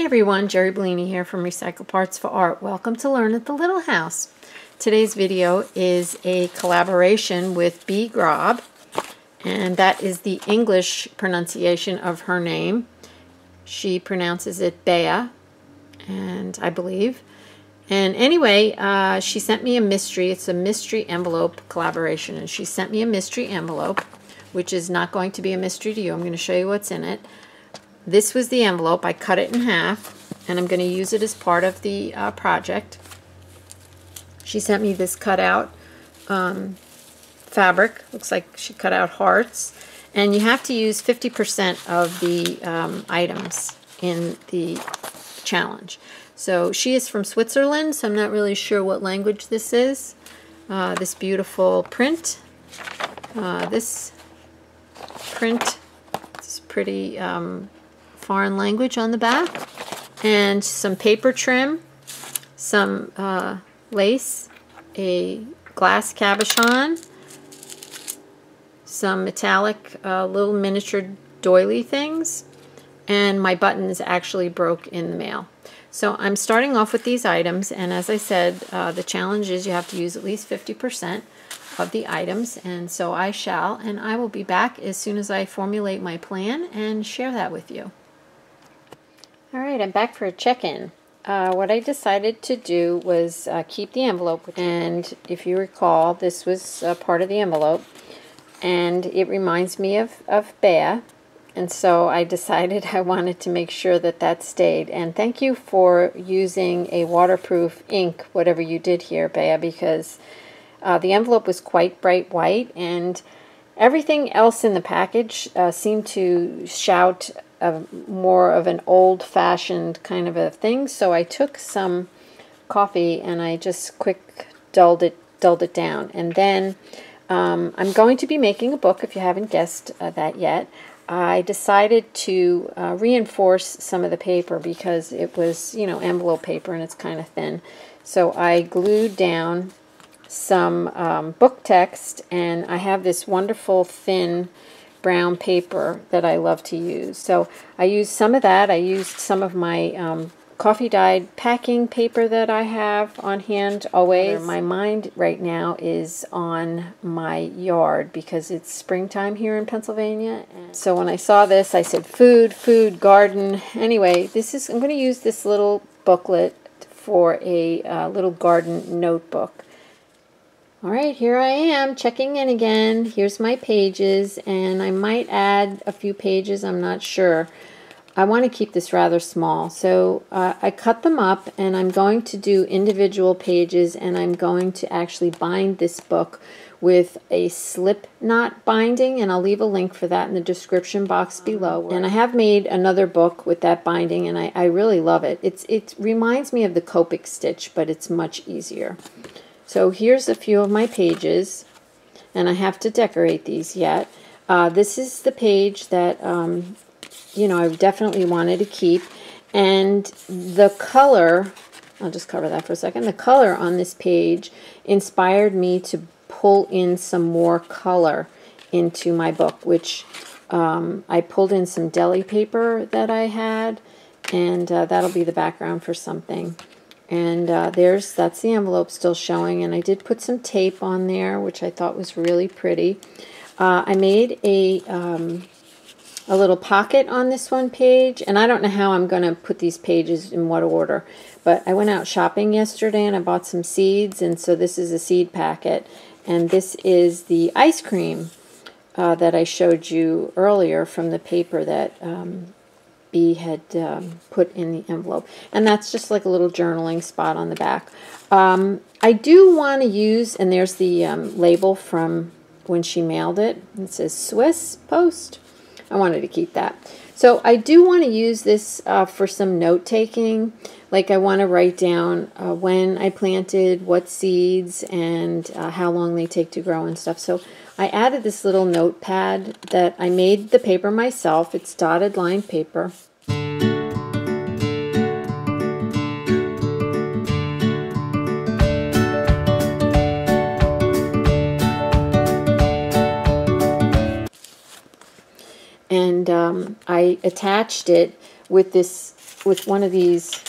everyone, Jeri Bellini here from Recycle Parts for Art. Welcome to Learn at the Little House. Today's video is a collaboration with Bea Grob, and that is the English pronunciation of her name. She pronounces it Bea, and I believe. And anyway, she sent me a mystery. It's a mystery envelope collaboration, and she sent me a mystery envelope, which is not going to be a mystery to you. I'm going to show you what's in it. This was the envelope. I cut it in half, and I'm going to use it as part of the project. She sent me this cutout fabric. Looks like she cut out hearts. And you have to use 50% of the items in the challenge. So she is from Switzerland, so I'm not really sure what language this is. This beautiful print. This print is pretty foreign language on the back, and some paper trim, some lace, a glass cabochon, some metallic little miniature doily things, and my buttons actually broke in the mail. So I'm starting off with these items, and as I said, the challenge is you have to use at least 50% of the items, and so I shall, and I will be back as soon as I formulate my plan and share that with you. Alright, I'm back for a check-in. What I decided to do was keep the envelope, and if you recall, this was part of the envelope, and it reminds me of Bea, and so I decided I wanted to make sure that that stayed. And thank you for using a waterproof ink, whatever you did here, Bea, because the envelope was quite bright white, and everything else in the package seemed to shout more of an old-fashioned kind of a thing. So I took some coffee and I just quick dulled it down. And then I'm going to be making a book, if you haven't guessed that yet. I decided to reinforce some of the paper because it was, you know, envelope paper and it's kind of thin. So I glued down some book text, and I have this wonderful thin brown paper that I love to use. So I used some of that. I used some of my coffee dyed packing paper that I have on hand always. My mind right now is on my yard because it's springtime here in Pennsylvania. And so when I saw this, I said food, garden. Anyway, I'm going to use this little booklet for a little garden notebook. Alright, here I am checking in again. Here's my pages, and I might add a few pages, I'm not sure. I want to keep this rather small, so I cut them up, and I'm going to do individual pages, and I'm going to actually bind this book with a slip knot binding, and I'll leave a link for that in the description box below. And I have made another book with that binding, and I really love it. It reminds me of the Copic stitch, but it's much easier. So here's a few of my pages, and I have to decorate these yet. This is the page that, you know, I definitely wanted to keep. And the color, I'll just cover that for a second. The color on this page inspired me to pull in some more color into my book, which I pulled in some deli paper that I had, and that'll be the background for something. And that's the envelope still showing, and I did put some tape on there, which I thought was really pretty. I made a little pocket on this one page, and I don't know how I'm going to put these pages in what order, but I went out shopping yesterday and I bought some seeds, and so this is a seed packet, and this is the ice cream that I showed you earlier from the paper that Bea had put in the envelope, and that's just like a little journaling spot on the back. I do want to use, and there's the label from when she mailed it. It says Swiss Post. I wanted to keep that. So I do want to use this for some note taking. Like I want to write down when I planted, what seeds, and how long they take to grow and stuff. So I added this little notepad that I made the paper myself. It's dotted line paper. And I attached it with this with one of these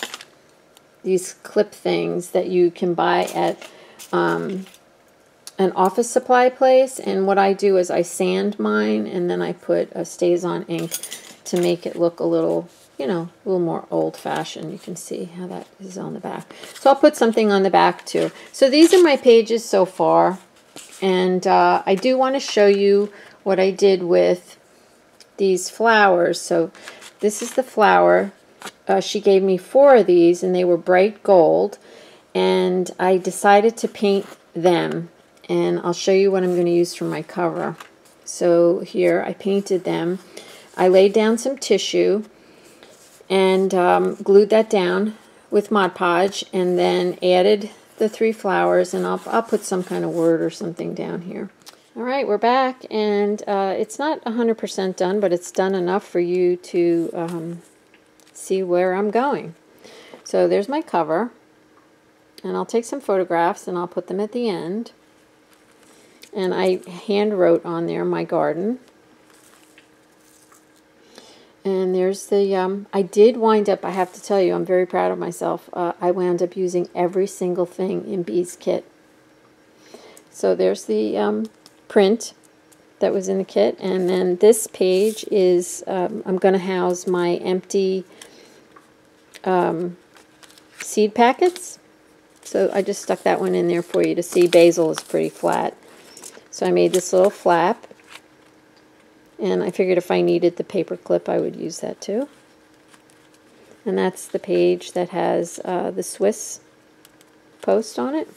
clip things that you can buy at an office supply place, and what I do is I sand mine and then I put a Stays-On ink to make it look a little, you know, a little more old-fashioned. You can see how that is on the back. So I'll put something on the back too. So these are my pages so far, and I do want to show you what I did with these flowers. So this is the flower. She gave me 4 of these, and they were bright gold, and I decided to paint them, and I'll show you what I'm going to use for my cover. So here I painted them. I laid down some tissue and glued that down with Mod Podge, and then added the 3 flowers, and I'll put some kind of word or something down here. All right, we're back, and it's not 100% done, but it's done enough for you to see where I'm going. So there's my cover, and I'll take some photographs and I'll put them at the end. And I hand wrote on there my garden. And there's the, I did wind up, I have to tell you, I'm very proud of myself. I wound up using every single thing in Bea's kit. So there's the print that was in the kit. And then this page is, I'm going to house my empty seed packets. So I just stuck that one in there for you to see. Basil is pretty flat. So I made this little flap. And I figured if I needed the paper clip, I would use that too. And that's the page that has the Swiss post on it.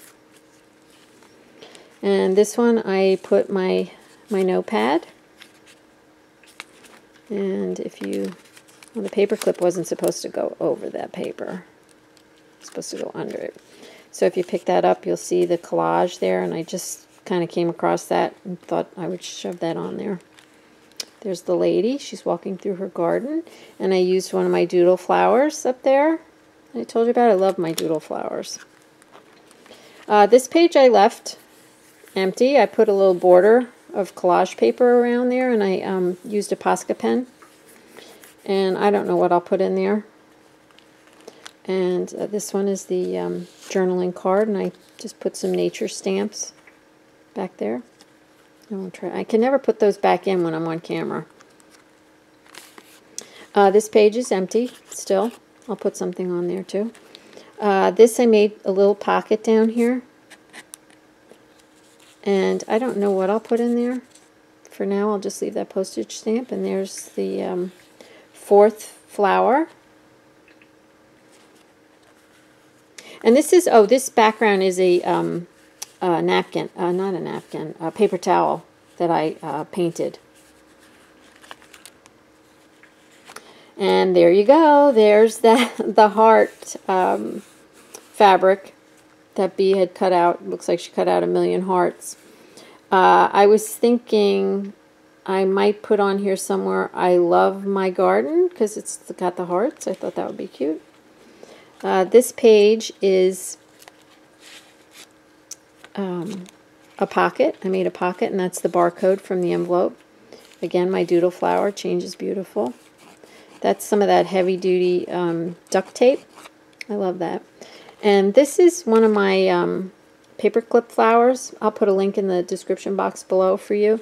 And this one I put my notepad. And if you, well, the paper clip wasn't supposed to go over that paper. It's supposed to go under it. So if you pick that up, you'll see the collage there, and I just kind of came across that and thought I would shove that on there. There's the lady. She's walking through her garden, and I used one of my doodle flowers up there. I told you about it. I love my doodle flowers. This page I left empty. I put a little border of collage paper around there, and I used a Posca pen. And I don't know what I'll put in there. And this one is the journaling card, and I just put some nature stamps back there. I can never put those back in when I'm on camera. This page is empty still. I'll put something on there too. This I made a little pocket down here. And I don't know what I'll put in there. For now, I'll just leave that postage stamp. And there's the 4th flower. And this is, oh, this background is a napkin, not a napkin, a paper towel that I painted. And there you go. There's the heart fabric that Bea had cut out. Looks like she cut out 1,000,000 hearts. I was thinking I might put on here somewhere, I love my garden, because it's got the hearts. I thought that would be cute. This page is a pocket. I made a pocket, and that's the barcode from the envelope. Again, my doodle flower, Change is Beautiful. That's some of that heavy-duty duct tape. I love that. And this is one of my paper clip flowers. I'll put a link in the description box below for you,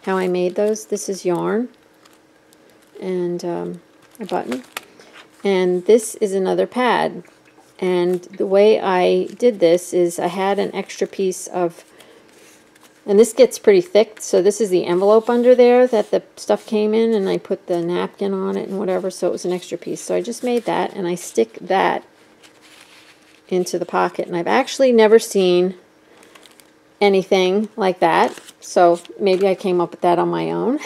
how I made those. This is yarn and a button. And this is another pad. And the way I did this is I had an extra piece of, and this gets pretty thick, so this is the envelope under there that the stuff came in, and I put the napkin on it and whatever, so it was an extra piece. So I just made that, and I stick that into the pocket. And I've actually never seen anything like that, so maybe I came up with that on my own.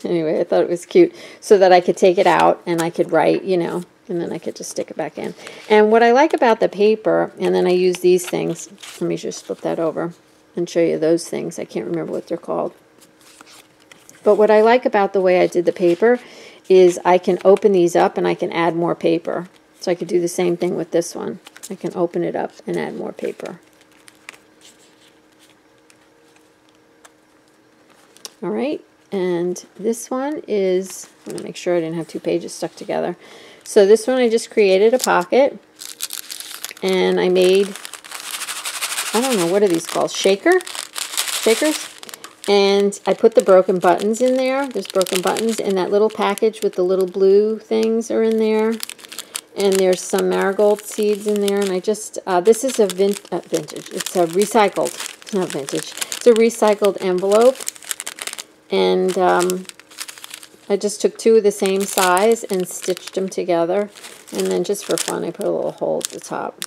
Anyway, I thought it was cute, so that I could take it out and I could write, you know, and then I could just stick it back in. And what I like about the paper, and then I use these things, let me just flip that over and show you those things. I can't remember what they're called. But what I like about the way I did the paper is I can open these up and I can add more paper. So I could do the same thing with this one. I can open it up and add more paper. All right. And this one is, I'm going to make sure I didn't have 2 pages stuck together. So this one I just created a pocket, and I made, I don't know, what are these called? Shakers? And I put the broken buttons in there. There's broken buttons, and that little package with the little blue things are in there. And there's some marigold seeds in there. And I just, this is a vintage. It's a recycled, it's not vintage. It's a recycled envelope. And I just took 2 of the same size and stitched them together. And then just for fun, I put a little hole at the top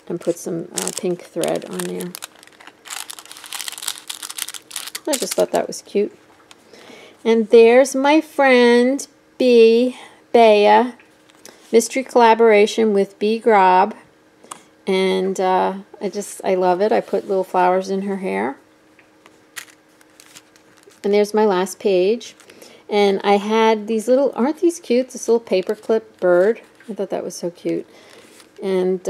and put some pink thread on there. I just thought that was cute. And there's my friend Bea Mystery Collaboration with Bea Grob. And I love it. I put little flowers in her hair. And there's my last page. And I had these little, aren't these cute? This little paperclip bird. I thought that was so cute. And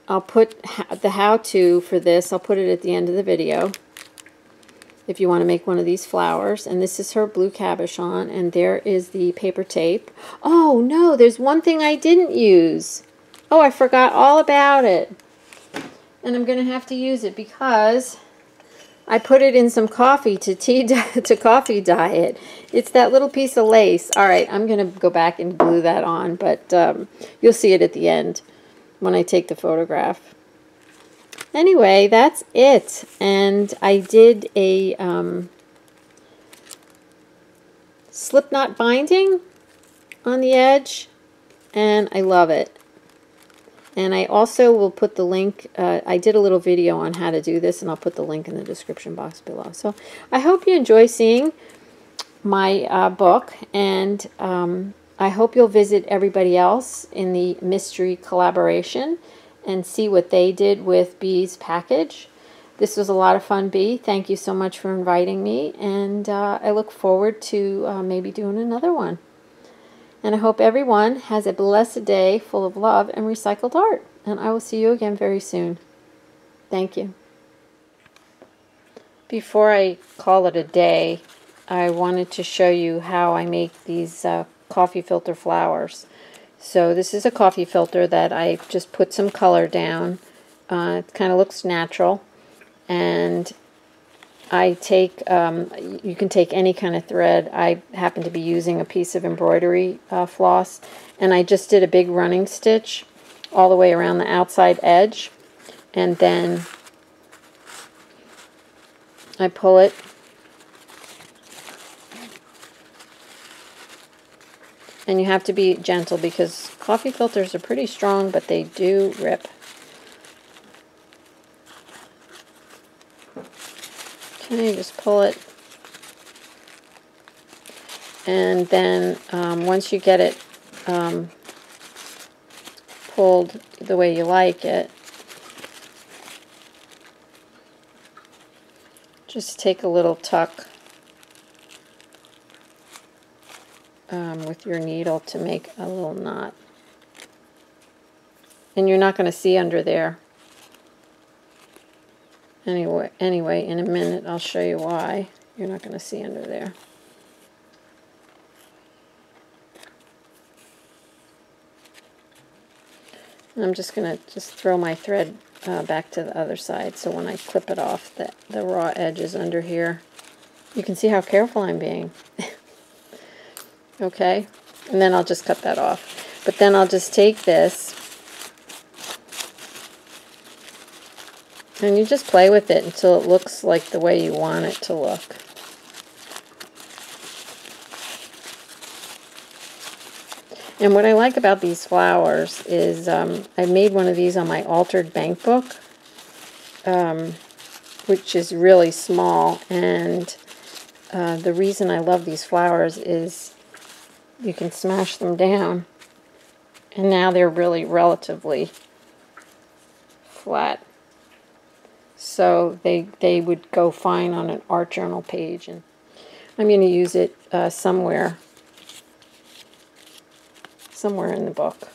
I'll put the how-to for this. I'll put it at the end of the video if you want to make one of these flowers. And this is her blue cabochon. And there is the paper tape. Oh, no, there's one thing I didn't use. Oh, I forgot all about it. And I'm going to have to use it because I put it in some coffee to coffee dye it. It's that little piece of lace. All right, I'm going to go back and glue that on, but you'll see it at the end when I take the photograph. Anyway, that's it. And I did a slip knot binding on the edge, and I love it. And I also will put the link, I did a little video on how to do this, and I'll put the link in the description box below. So I hope you enjoy seeing my book, and I hope you'll visit everybody else in the Mystery Collaboration and see what they did with Bea's package. This was a lot of fun, Bea. Thank you so much for inviting me, and I look forward to maybe doing another one. And I hope everyone has a blessed day full of love and recycled art. And I will see you again very soon. Thank you. Before I call it a day, I wanted to show you how I make these coffee filter flowers. So this is a coffee filter that I just put some color down. It kind of looks natural. And I take, you can take any kind of thread. I happen to be using a piece of embroidery floss, and I just did a big running stitch all the way around the outside edge, and then I pull it, and you have to be gentle because coffee filters are pretty strong, but they do rip. Okay, just pull it, and then once you get it pulled the way you like it, just take a little tuck with your needle to make a little knot. And you're not going to see under there. Anyway, in a minute I'll show you why you're not going to see under there. And I'm just going to throw my thread back to the other side, so when I clip it off, the raw edge is under here. You can see how careful I'm being. Okay, and then I'll just cut that off. But then I'll just take this, and you just play with it until it looks like the way you want it to look. And what I like about these flowers is I made one of these on my altered bank book, which is really small. And the reason I love these flowers is you can smash them down, and now they're really relatively flat. So they would go fine on an art journal page, and I'm going to use it somewhere in the book.